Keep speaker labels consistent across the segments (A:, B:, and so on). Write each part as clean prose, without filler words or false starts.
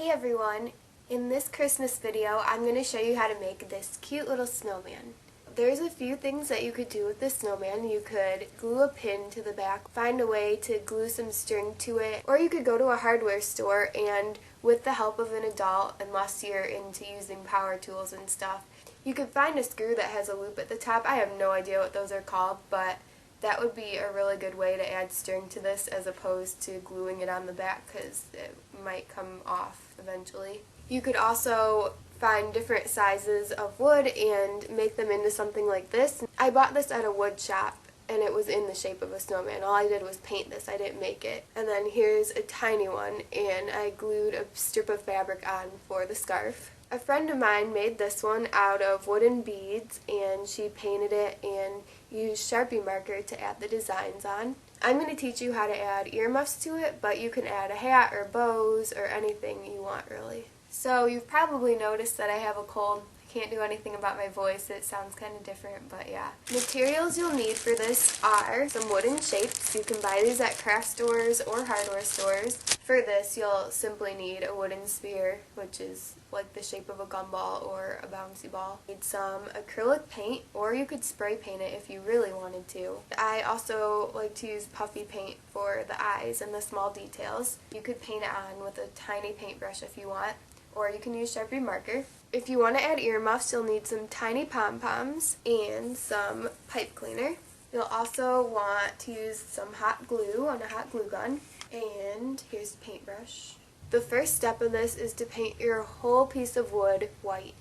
A: Hey everyone! In this Christmas video, I'm going to show you how to make this cute little snowman. There's a few things that you could do with this snowman. You could glue a pin to the back, find a way to glue some string to it, or you could go to a hardware store and with the help of an adult, unless you're into using power tools and stuff, you could find a screw that has a loop at the top. I have no idea what those are called, but that would be a really good way to add string to this as opposed to gluing it on the back because it might come off eventually. You could also find different sizes of wood and make them into something like this. I bought this at a wood shop and it was in the shape of a snowman. All I did was paint this, I didn't make it. And then here's a tiny one and I glued a strip of fabric on for the scarf. A friend of mine made this one out of wooden beads and she painted it and used Sharpie marker to add the designs on. I'm going to teach you how to add earmuffs to it, but you can add a hat or bows or anything you want really. So you've probably noticed that I have a cold. I can't do anything about my voice. It sounds kind of different, but yeah. Materials you'll need for this are some wooden shapes. You can buy these at craft stores or hardware stores. For this, you'll simply need a wooden sphere, which is like the shape of a gumball or a bouncy ball. You need some acrylic paint, or you could spray paint it if you really wanted to. I also like to use puffy paint for the eyes and the small details. You could paint it on with a tiny paintbrush if you want, or you can use Sharpie marker. If you want to add earmuffs, you'll need some tiny pom-poms and some pipe cleaner. You'll also want to use some hot glue on a hot glue gun. And here's the paintbrush. The first step of this is to paint your whole piece of wood white.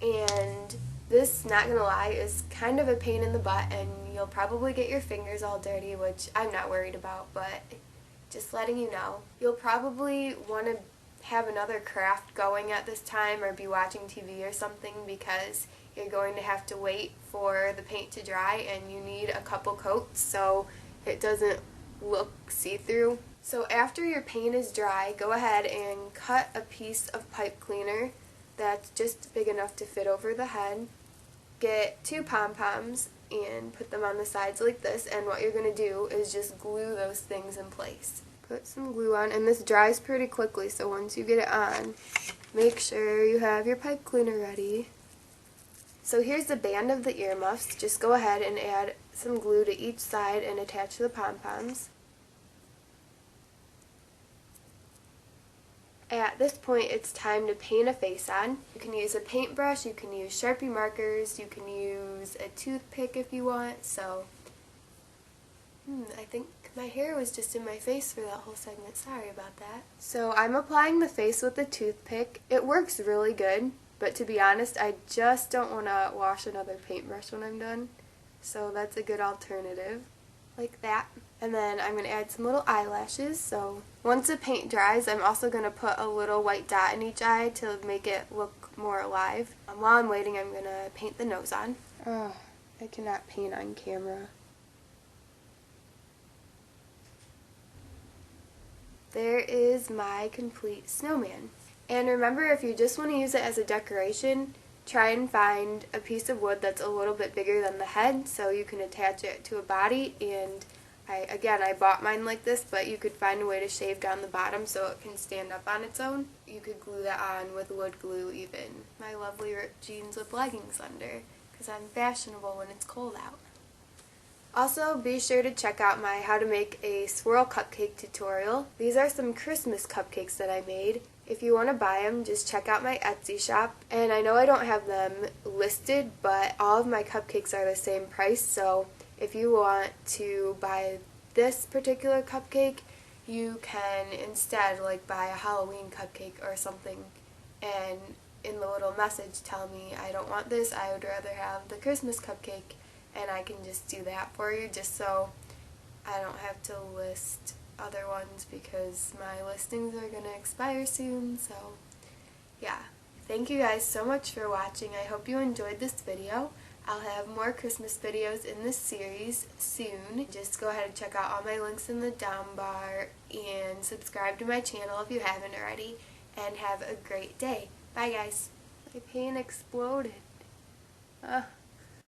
A: And this, not gonna lie, is kind of a pain in the butt and you'll probably get your fingers all dirty, which I'm not worried about, but just letting you know. You'll probably want to have another craft going at this time or be watching TV or something because you're going to have to wait for the paint to dry and you need a couple coats so it doesn't look see-through. So after your paint is dry, go ahead and cut a piece of pipe cleaner that's just big enough to fit over the head. Get two pom-poms and put them on the sides like this, and what you're going to do is just glue those things in place. Put some glue on, and this dries pretty quickly, so once you get it on, make sure you have your pipe cleaner ready. So here's the band of the earmuffs. Just go ahead and add some glue to each side and attach the pom-poms. At this point, it's time to paint a face on. You can use a paintbrush, you can use Sharpie markers, you can use a toothpick if you want, so I think my hair was just in my face for that whole segment. Sorry about that. So I'm applying the face with a toothpick. It works really good, but to be honest, I just don't want to wash another paintbrush when I'm done. So that's a good alternative, like that. And then I'm going to add some little eyelashes. So once the paint dries, I'm also going to put a little white dot in each eye to make it look more alive. While I'm waiting, I'm going to paint the nose on. Oh, I cannot paint on camera. There is my complete snowman. And remember, if you just want to use it as a decoration, try and find a piece of wood that's a little bit bigger than the head so you can attach it to a body. And I bought mine like this, but you could find a way to shave down the bottom so it can stand up on its own. You could glue that on with wood glue even. My lovely ripped jeans with leggings under, because I'm fashionable when it's cold out. Also, be sure to check out my how to make a swirl cupcake tutorial. These are some Christmas cupcakes that I made. If you want to buy them, just check out my Etsy shop. And I know I don't have them listed, but all of my cupcakes are the same price, so if you want to buy this particular cupcake, you can instead buy a Halloween cupcake or something, and in the little message tell me, I don't want this, I would rather have the Christmas cupcake. And I can just do that for you just so I don't have to list other ones because my listings are going to expire soon. So yeah, thank you guys so much for watching. I hope you enjoyed this video. I'll have more Christmas videos in this series soon. Just go ahead and check out all my links in the down bar and subscribe to my channel if you haven't already. And have a great day. Bye guys. My paint exploded.